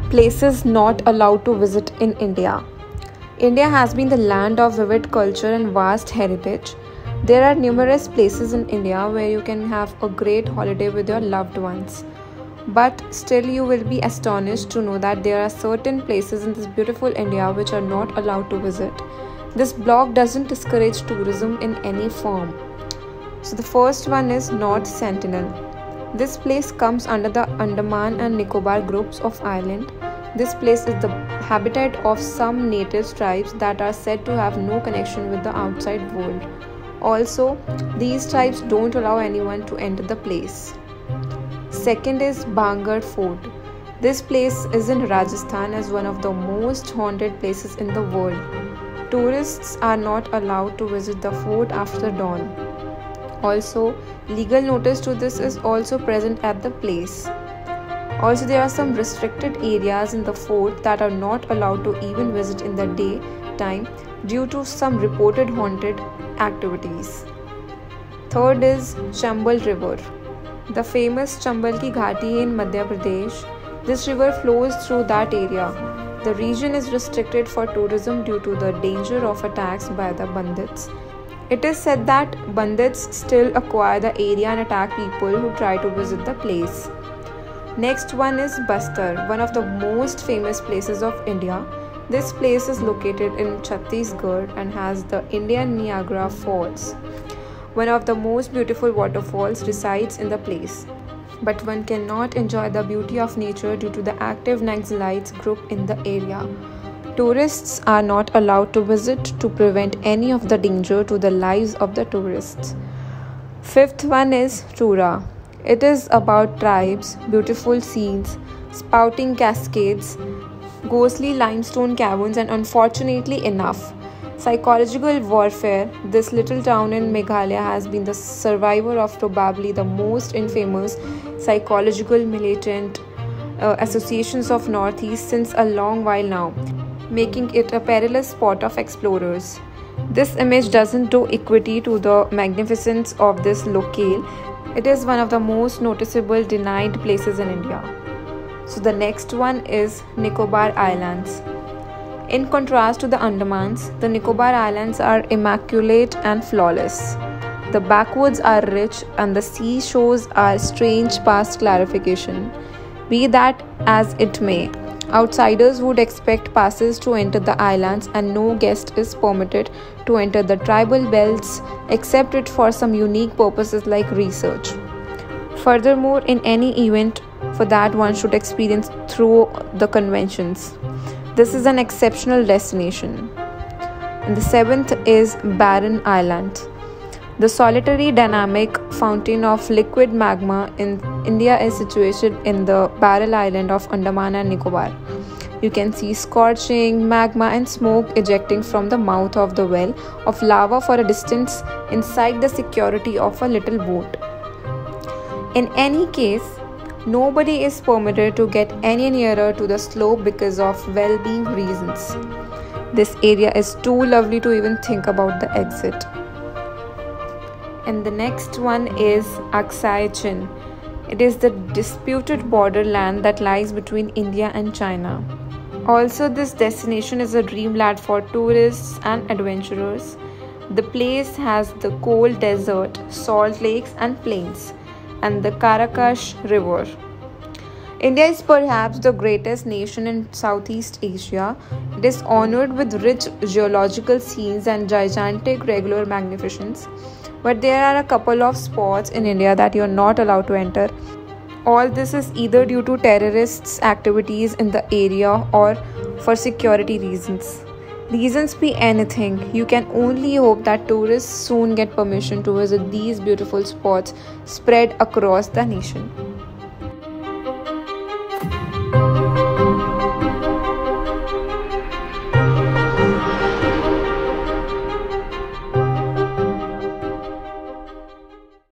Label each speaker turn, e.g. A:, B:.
A: Places not allowed to visit in India. India has been the land of vivid culture and vast heritage. There are numerous places in India where you can have a great holiday with your loved ones. But still, you will be astonished to know that there are certain places in this beautiful India which are not allowed to visit. This blog doesn't discourage tourism in any form. So, the first one is North Sentinel. This place comes under the Andaman and Nicobar groups of islands. This place is the habitat of some native tribes that are said to have no connection with the outside world. Also, these tribes don't allow anyone to enter the place. Second is Bhangar Fort. This place is in Rajasthan as one of the most haunted places in the world. Tourists are not allowed to visit the fort after dawn. Also, legal notice to this is also present at the place. Also, there are some restricted areas in the fort that are not allowed to even visit in the daytime due to some reported haunted activities. Third is Chambal River. The famous Chambal Ki Ghati in Madhya Pradesh. This river flows through that area. The region is restricted for tourism due to the danger of attacks by the bandits. It is said that bandits still acquire the area and attack people who try to visit the place. Next one is Bastar, one of the most famous places of India. This place is located in Chhattisgarh and has the Indian Niagara Falls. One of the most beautiful waterfalls resides in the place. But one cannot enjoy the beauty of nature due to the active Naxalites group in the area. Tourists are not allowed to visit to prevent any of the danger to the lives of the tourists. Fifth one is Tura. It is about tribes, beautiful scenes, spouting cascades, ghostly limestone caverns, and unfortunately enough, psychological warfare. This little town in Meghalaya has been the survivor of probably the most infamous psychological militant associations of Northeast since a long while now, making it a perilous spot of explorers. This image doesn't do equity to the magnificence of this locale. It is one of the most noticeable denied places in India. So the next one is Nicobar Islands. In contrast to the Andamans, the Nicobar Islands are immaculate and flawless. The backwoods are rich and the seashores are strange past clarification. Be that as it may, outsiders would expect passes to enter the islands and no guest is permitted to enter the tribal belts except it for some unique purposes like research. Furthermore, in any event for that one should experience through the conventions. This is an exceptional destination. And the seventh is Barren Island. The solitary dynamic fountain of liquid magma in India is situated in the Barren Island of Andaman and Nicobar. You can see scorching magma and smoke ejecting from the mouth of the well of lava for a distance inside the security of a little boat. In any case, nobody is permitted to get any nearer to the slope because of well-being reasons. This area is too lovely to even think about the exit. And the next one is Aksai Chin. It is the disputed borderland that lies between India and China. Also, this destination is a dreamland for tourists and adventurers. The place has the cold desert, salt lakes and plains, and the Karakash River. India is perhaps the greatest nation in Southeast Asia. It is honored with rich geological scenes and gigantic regular magnificence. But there are a couple of spots in India that you are not allowed to enter. All this is either due to terrorists' activities in the area or for security reasons. Reasons be anything, you can only hope that tourists soon get permission to visit these beautiful spots spread across the nation.